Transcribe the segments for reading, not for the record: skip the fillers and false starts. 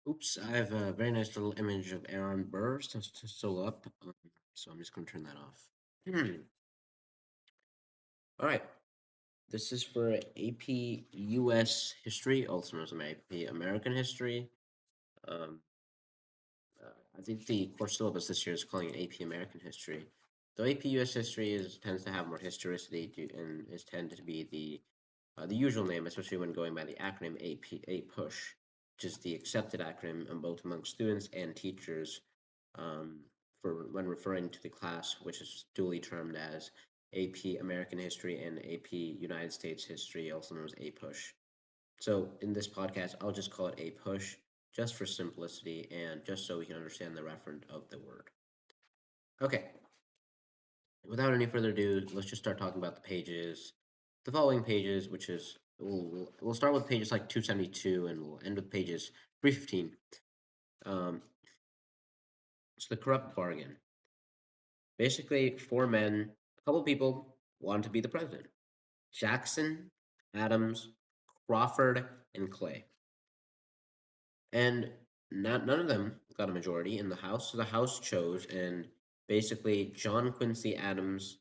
Oops, I have a very nice little image of Aaron Burr still up, so I'm just going to turn that off. All right, this is for AP US History, also known as AP American History. Um, I think the course syllabus this year is calling it AP American History. Though AP US History tends to have more historicity and is tended to be the usual name, especially when going by the acronym APUSH, which is the accepted acronym both among students and teachers um, for when referring to the class, which is duly termed as AP American History and AP United States History, also known as APUSH. So in this podcast, I'll just call it APUSH, just for simplicity and just so we can understand the referent of the word. Okay, without any further ado, let's just start talking about the following pages, which is we'll start with pages like 272 and we'll end with pages 315. It's the corrupt bargain. Basically, four men, a couple people wanted to be the president: Jackson, Adams, Crawford, and Clay. And none of them got a majority in the House, so the House chose, and basically John Quincy Adams,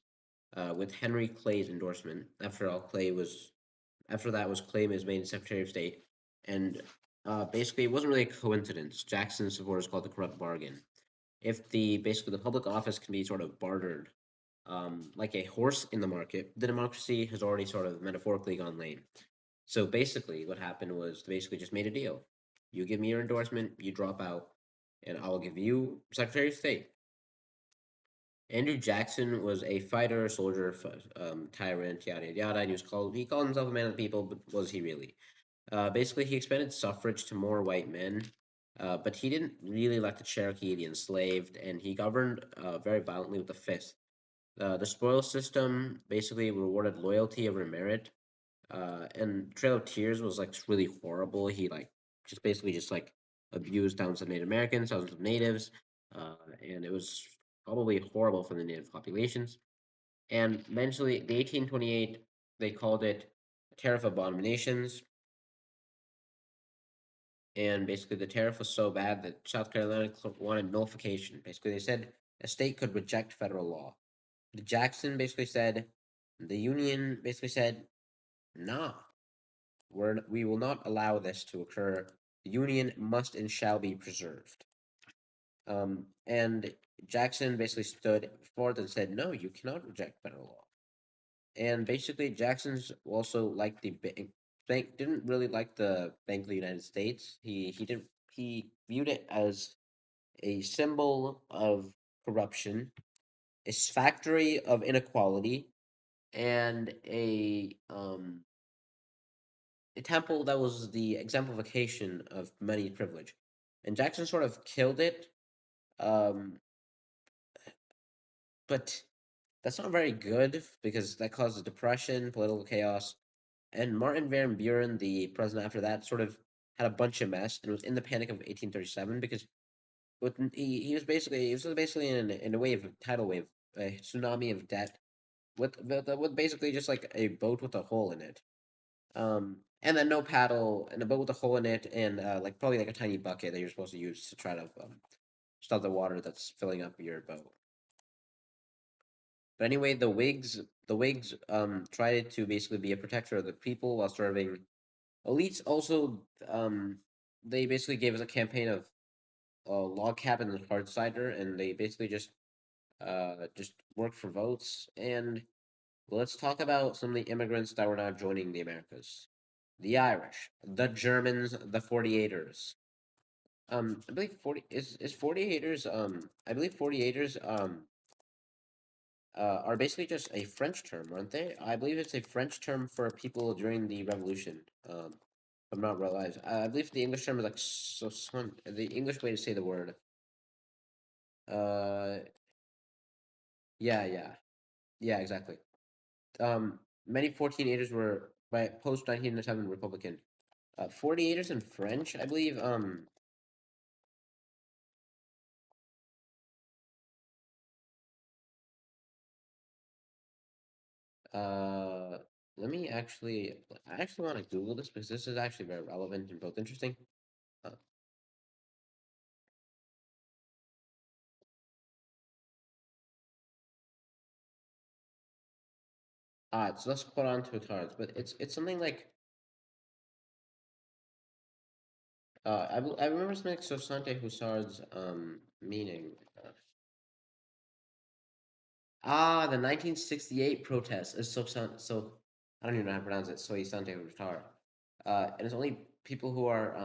with Henry Clay's endorsement. After that was Clay was made Secretary of State, and basically it wasn't really a coincidence. Jackson's supporters called it the corrupt bargain. If the public office can be sort of bartered, like a horse in the market, the democracy has already sort of metaphorically gone lame. So basically, what happened was they basically just made a deal. You give me your endorsement, you drop out, and I'll give you Secretary of State. Andrew Jackson was a fighter, soldier, tyrant, yada yada yada. And he called himself a man of the people, but was he really? Basically, he expanded suffrage to more white men, but he didn't really like the Cherokee, the enslaved, and he governed very violently with the fist. The spoil system basically rewarded loyalty over merit, and Trail of Tears was like really horrible. He like just basically just like abused thousands of Native Americans, thousands of natives, and it was probably horrible for the native populations. And eventually, the 1828, they called it Tariff of Abominations, and basically the tariff was so bad that South Carolina wanted nullification. Basically, they said a state could reject federal law. The Union basically said, nah, we will not allow this to occur. The Union must and shall be preserved. And Jackson basically stood forth and said, no, you cannot reject federal law. And basically, Jackson's also like the bank didn't really like the Bank of the United States. He viewed it as a symbol of corruption, a factory of inequality, and a temple that was the exemplification of money privilege. And Jackson sort of killed it, um, but that's not very good because that causes depression, political chaos. And Martin Van Buren, the president after that, sort of had a bunch of mess and was in the Panic of 1837 because he was basically in a wave, tidal wave, a tsunami of debt with basically just like a boat with a hole in it. And then no paddle and a boat with a hole in it, and like probably like a tiny bucket that you're supposed to use to try to stop the water that's filling up your boat. But anyway, the Whigs tried to basically be a protector of the people while serving elites. Also, they basically gave us a campaign of log cabin and hard cider, and they basically just worked for votes. And let's talk about some of the immigrants that were now joining the Americas: the Irish, the Germans, the 48ers. I believe 48ers. I believe 48ers. Are basically just a French term, aren't they? I believe it's a French term for people during the Revolution. If I'm not realized. I believe the English term is like the English way to say the word. Uh, yeah, yeah, yeah, exactly. Many 14-ers were by post 1907 Republican. 48ers in French, I believe. Uh, let me actually. I actually want to Google this because this is actually very relevant and both interesting. odds. Let's hold on to its odds, but it's something like I remember something like Sosante Hussard's meaning. The 1968 protest is so I don't even know how to pronounce it. Soixante Hussard. And it's only people who are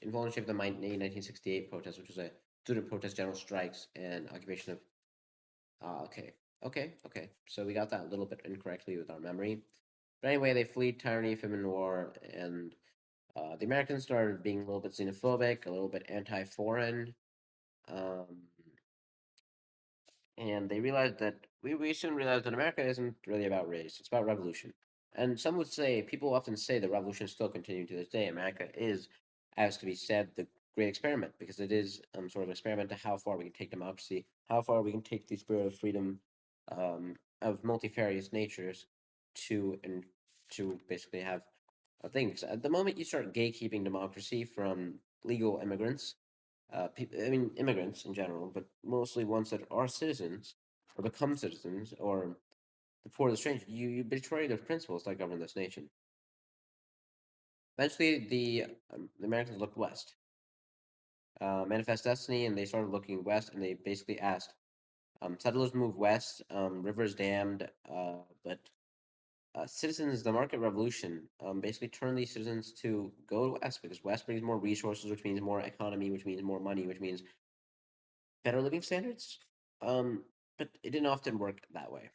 involved in the shape of the May 1968 protest, which was a student protest, general strikes, and occupation of. Okay, okay. So we got that a little bit incorrectly with our memory. But anyway, they flee tyranny, famine, war, and the Americans started being a little bit xenophobic, a little bit anti-foreign, um, and they realized that we soon realized that America isn't really about race; it's about revolution. And some would say, people often say the revolution is still continuing to this day. America is, as to be said, the great experiment because it is sort of an experiment to how far we can take democracy, how far we can take the spirit of freedom, of multifarious natures, and to basically have things. At the moment you start gatekeeping democracy from legal immigrants, I mean immigrants in general, but mostly ones that are citizens or become citizens or before the strange, you betray the principles that govern this nation. Eventually, the Americans looked west, manifest destiny, and they started looking west, and they basically asked settlers move west, rivers dammed, but citizens, the market revolution, basically turned these citizens to go west because west brings more resources, which means more economy, which means more money, which means better living standards. Um, but it didn't often work that way.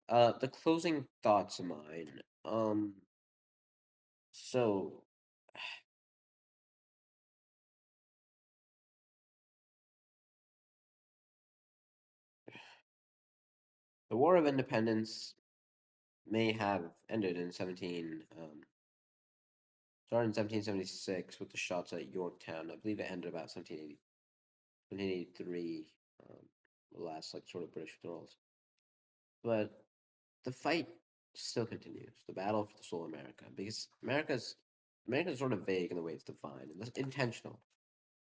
The closing thoughts of mine. So the War of Independence may have ended in started in 1776 with the shots at Yorktown. I believe it ended about 1783, the last like sort of British withdrawals. But the fight still continues. The battle for the soul of America, because America's sort of vague in the way it's defined, and that's intentional.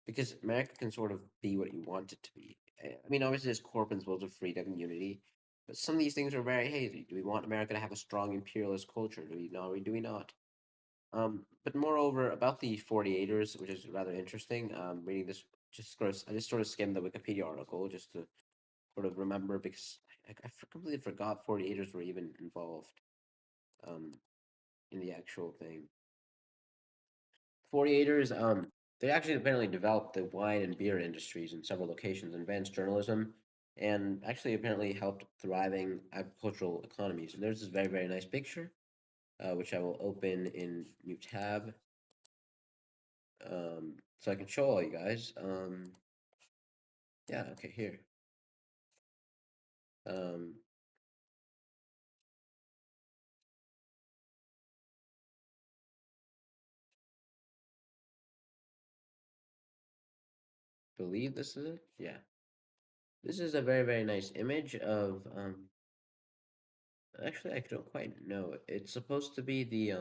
Because America can sort of be what you want it to be. I mean, obviously, there's core principles of freedom and unity, but some of these things are very hazy. Do we want America to have a strong imperialist culture? Do we not? Do we not? But moreover, about the 48ers, which is rather interesting. Reading this, I just sort of skimmed the Wikipedia article just to sort of remember because I completely forgot 48ers were even involved um, in the actual thing. 48ers, they actually apparently developed the wine and beer industries in several locations, advanced journalism, and actually apparently helped thriving agricultural economies. And there's this very, very nice picture, which I will open in new tab, so I can show all you guys. Yeah, okay, here. Um, believe this is it? Yeah. This is a very, very nice image of, actually, I don't quite know. It's supposed to be the,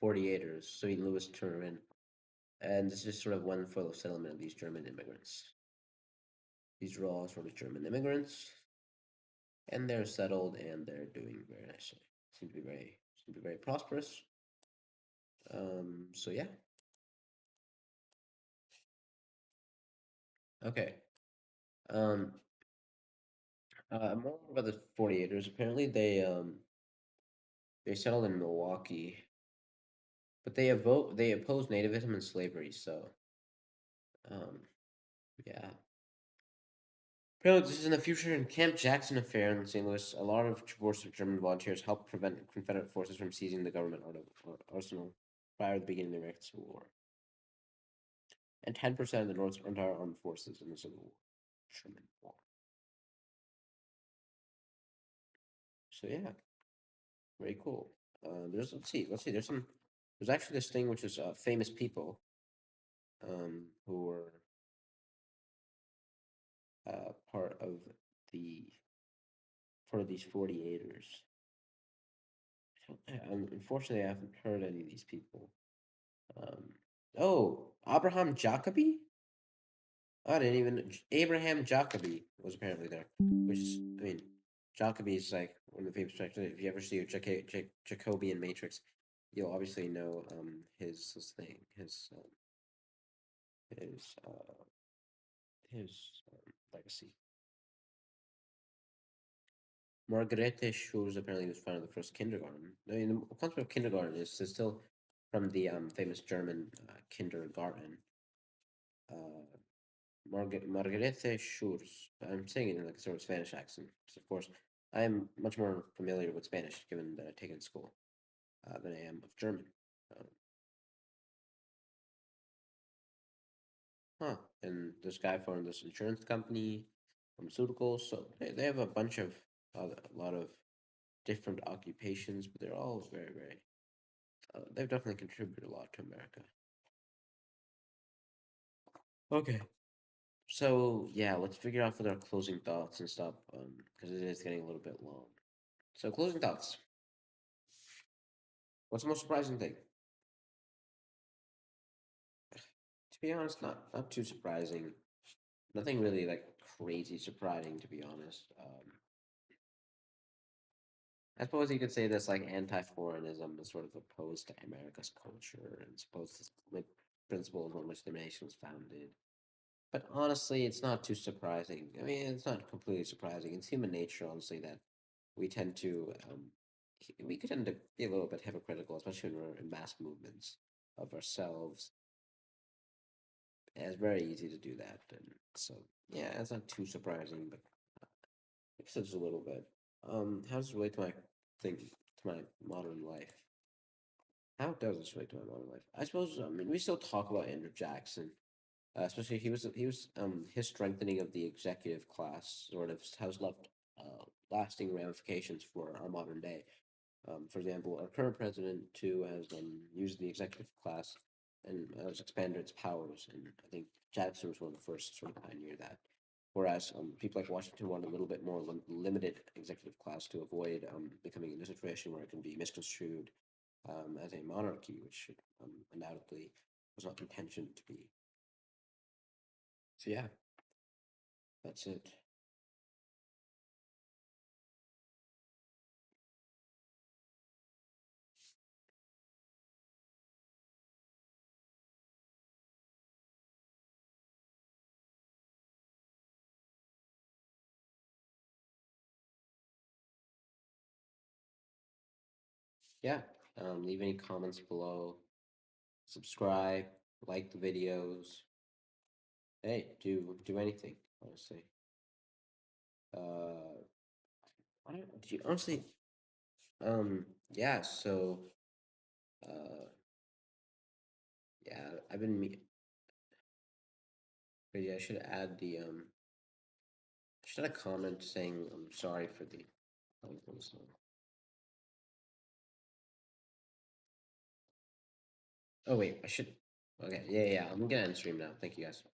48ers, so Louis Turin. And this is sort of one full settlement of these German immigrants. These are all sort of German immigrants, and they're settled and they're doing very nicely. Seem to be very prosperous. So yeah. Okay. Um, more about the 48ers. Apparently, they settled in Milwaukee, but they oppose nativism and slavery. So, um, yeah. Apparently, this is in the future in Camp Jackson affair in St. Louis. A lot of forces of German volunteers helped prevent Confederate forces from seizing the government arsenal prior to the beginning of the American Civil War. And 10% of the North's entire armed forces in the Civil War. German War. So yeah, very cool. There's actually this thing which is famous people who were part of the part of these 48ers. Unfortunately, I haven't heard any of these people. Um, oh, Abraham Jacobi? I didn't even. Abraham Jacobi was apparently there, which is, I mean, Jacobi is like one of the famous characters. If you ever see a Jacobian Matrix, you'll obviously know his thing, his legacy. Margarete Schurz apparently was found in the first kindergarten. I mean, the concept of kindergarten is still from the famous German kindergarten. Uh, Margarete Schurz. I'm saying it in like a sort of Spanish accent, because of course I am much more familiar with Spanish, given that I take it in school, than I am of German. Um, and this guy formed this insurance company, pharmaceuticals. So they have a bunch of a lot of different occupations, but they're all very. They've definitely contributed a lot to America. Okay. So yeah, let's figure out with our closing thoughts and stuff, because it is getting a little bit long. So closing thoughts. What's the most surprising thing? To be honest, not too surprising. Nothing really like crazy surprising, to be honest. I suppose you could say this like anti-foreignism is sort of opposed to America's culture and supposed to like principles on which the nation was founded. But honestly, it's not too surprising. I mean, it's not completely surprising. It's human nature, honestly, that we tend to we could tend to be a little bit hypocritical, especially when we're in mass movements of ourselves. And it's very easy to do that, and so yeah, it's not too surprising, but it's just a little bit. How does it relate to my thing to my modern life? How does this relate to my modern life? I suppose I mean we still talk about Andrew Jackson, especially he was his strengthening of the executive class sort of has left lasting ramifications for our modern day. For example, our current president too has used the executive class and has expanded its powers, and I think Jackson was one of the first to sort of pioneer that. Whereas people like Washington want a little bit more limited executive class to avoid becoming in a situation where it can be misconstrued as a monarchy, which undoubtedly was not intentioned to be. So yeah, that's it. Yeah, leave any comments below. Subscribe, like the videos. Hey, do anything, honestly. Uh, I don't, do you, honestly, yeah. So, uh, yeah, yeah, I should add I should add a comment saying I'm sorry for the. Oh wait, I should. Okay, yeah, yeah. I'm gonna end stream now. Thank you guys.